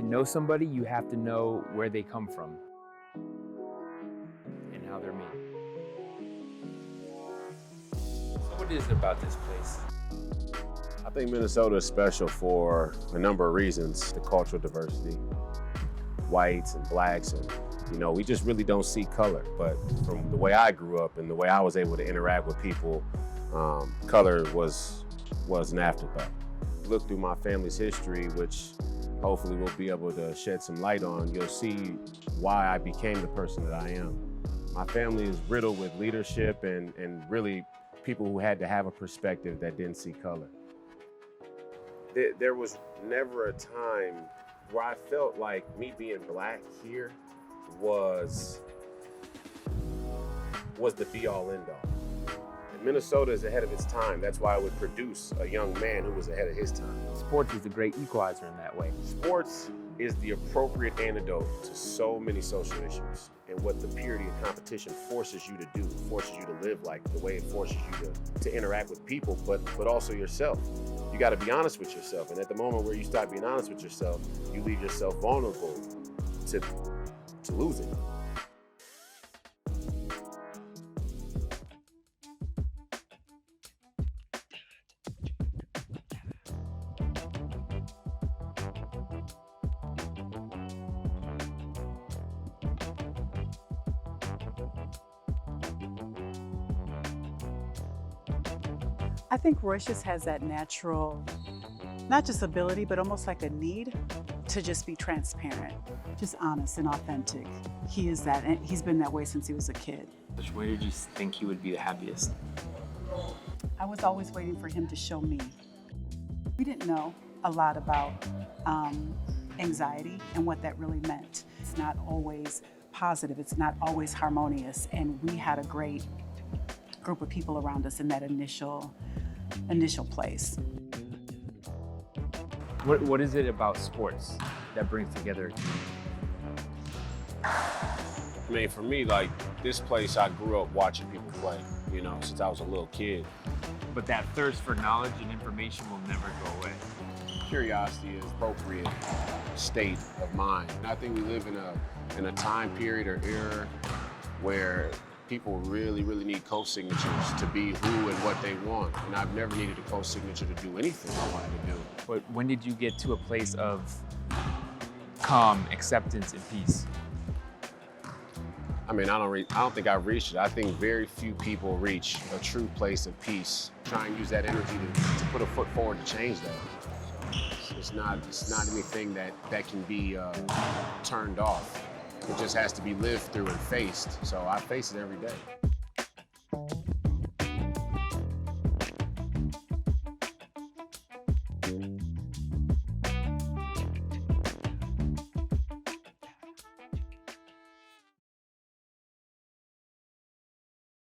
To know somebody, you have to know where they come from and how they're made. So what is it about this place? I think Minnesota is special for a number of reasons. The cultural diversity, whites and blacks, and we just really don't see color. But from the way I grew up and the way I was able to interact with people, color was an afterthought. Look through my family's history, which hopefully we'll be able to shed some light on, you'll see why I became the person that I am. My family is riddled with leadership and really people who had to have a perspective that didn't see color. There was never a time where I felt like me being black here was the be-all, end-all. Minnesota is ahead of its time. That's why it would produce a young man who was ahead of his time. Sports is the great equalizer in that way. Sports is the appropriate antidote to so many social issues. And what the purity of competition forces you to do, forces you to live like the way it forces you to interact with people, but also yourself. You gotta be honest with yourself. And at the moment where you start being honest with yourself, you leave yourself vulnerable to losing. I think Royce just has that natural, not just ability, but almost like a need to just be transparent, just honest and authentic. He is that, and he's been that way since he was a kid. Where did you think he would be the happiest? I was always waiting for him to show me. We didn't know a lot about anxiety and what that really meant. It's not always positive, it's not always harmonious, and we had a great group of people around us in that initial place. What is it about sports that brings together? I mean, for me, like this place, I grew up watching people play, since I was a little kid. But that thirst for knowledge and information will never go away. Curiosity is an appropriate state of mind. And I think we live in a time period or era where people really, really need co-signatures to be who and what they want. And I've never needed a co-signature to do anything I wanted to do. But when did you get to a place of calm, acceptance, and peace? I mean, I don't think I've reached it. I think very few people reach a true place of peace. Try and use that energy to put a foot forward to change that. It's not anything that can be turned off. It just has to be lived through and faced. So I face it every day.